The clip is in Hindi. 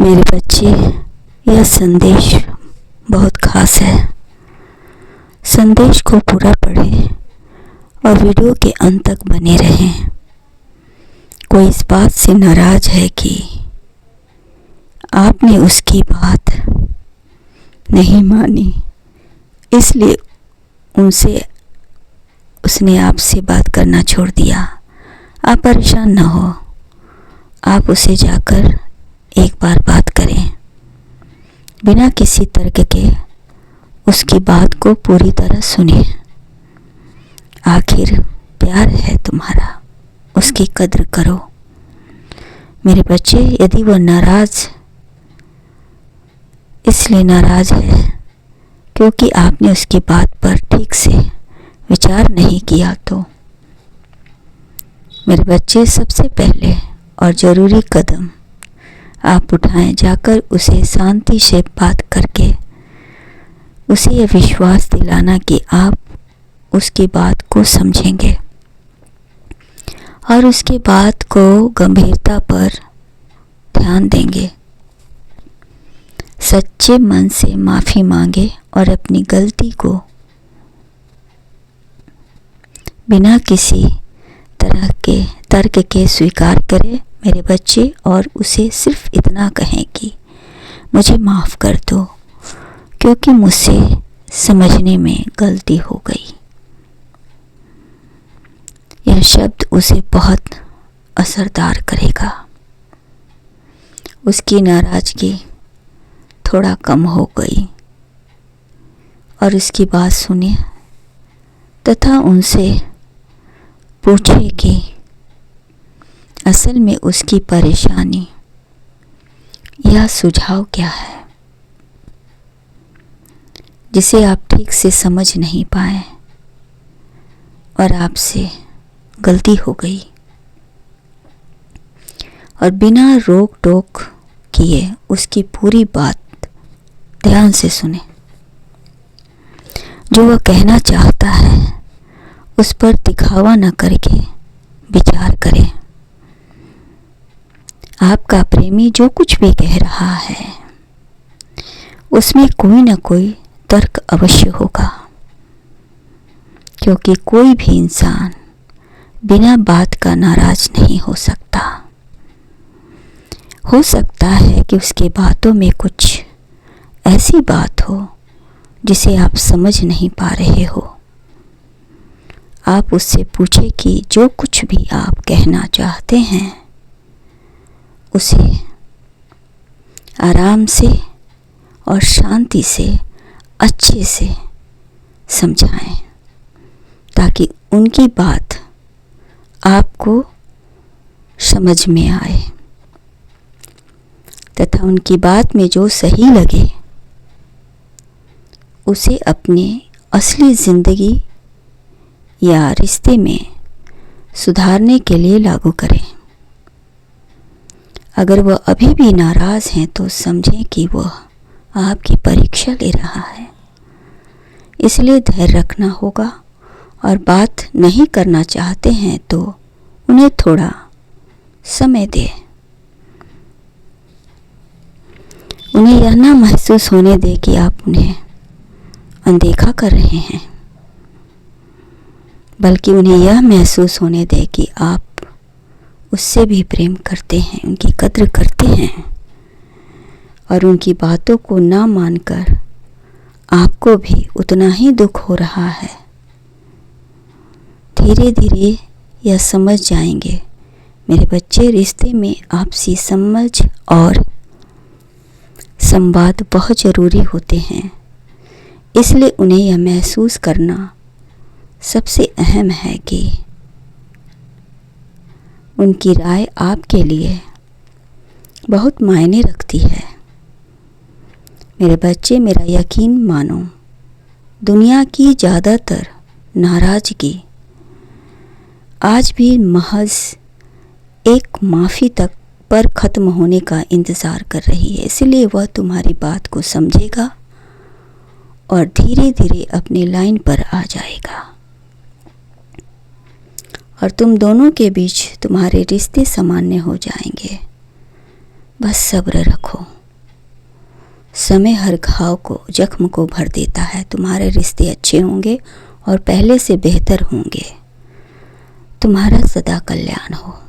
मेरे बच्चे, यह संदेश बहुत खास है। संदेश को पूरा पढ़ें और वीडियो के अंत तक बने रहें। कोई इस बात से नाराज़ है कि आपने उसकी बात नहीं मानी, इसलिए उसने आपसे बात करना छोड़ दिया। आप परेशान न हो, आप उसे जाकर एक बार बात करें। बिना किसी तर्क के उसकी बात को पूरी तरह सुने। आखिर प्यार है तुम्हारा, उसकी कद्र करो। मेरे बच्चे, यदि वह इसलिए नाराज़ है क्योंकि आपने उसकी बात पर ठीक से विचार नहीं किया, तो मेरे बच्चे, सबसे पहले और ज़रूरी कदम आप उठाएं, जाकर उसे शांति से बात करके उसे यह विश्वास दिलाना कि आप उसकी बात को समझेंगे और उसकी बात को गंभीरता पर ध्यान देंगे। सच्चे मन से माफ़ी मांगे और अपनी गलती को बिना किसी तरह के तर्क के स्वीकार करें मेरे बच्चे, और उसे सिर्फ इतना कहें कि मुझे माफ़ कर दो क्योंकि मुझसे समझने में गलती हो गई। यह शब्द उसे बहुत असरदार करेगा। उसकी नाराज़गी थोड़ा कम हो गई और उसकी बात सुने तथा उनसे पूछे कि असल में उसकी परेशानी या सुझाव क्या है जिसे आप ठीक से समझ नहीं पाए और आपसे गलती हो गई। और बिना रोक टोक किए उसकी पूरी बात ध्यान से सुने। जो वह कहना चाहता है उस पर दिखावा न करके विचार करें। आपका प्रेमी जो कुछ भी कह रहा है उसमें कोई न कोई तर्क अवश्य होगा, क्योंकि कोई भी इंसान बिना बात का नाराज नहीं हो सकता। हो सकता है कि उसकी बातों में कुछ ऐसी बात हो जिसे आप समझ नहीं पा रहे हो। आप उससे पूछे कि जो कुछ भी आप कहना चाहते हैं उसे आराम से और शांति से अच्छे से समझाएं, ताकि उनकी बात आपको समझ में आए तथा उनकी बात में जो सही लगे उसे अपने असली ज़िंदगी या रिश्ते में सुधारने के लिए लागू करें। अगर वह अभी भी नाराज़ हैं तो समझें कि वह आपकी परीक्षा ले रहा है, इसलिए धैर्य रखना होगा। और बात नहीं करना चाहते हैं तो उन्हें थोड़ा समय दें। उन्हें यह ना महसूस होने दें कि आप उन्हें अनदेखा कर रहे हैं, बल्कि उन्हें यह महसूस होने दें कि आप उससे भी प्रेम करते हैं, उनकी कद्र करते हैं और उनकी बातों को ना मानकर आपको भी उतना ही दुख हो रहा है। धीरे धीरे यह समझ जाएंगे मेरे बच्चे, रिश्ते में आपसी समझ और संवाद बहुत ज़रूरी होते हैं। इसलिए उन्हें यह महसूस करना सबसे अहम है कि उनकी राय आपके लिए बहुत मायने रखती है। मेरे बच्चे, मेरा यकीन मानो, दुनिया की ज़्यादातर नाराज़गी आज भी महज एक माफ़ी तक पर ख़त्म होने का इंतज़ार कर रही है। इसलिए वह तुम्हारी बात को समझेगा और धीरे धीरे अपनी लाइन पर आ जाएगा और तुम दोनों के बीच तुम्हारे रिश्ते सामान्य हो जाएंगे। बस सब्र रखो। समय हर घाव को, जख्म को भर देता है। तुम्हारे रिश्ते अच्छे होंगे और पहले से बेहतर होंगे। तुम्हारा सदा कल्याण हो।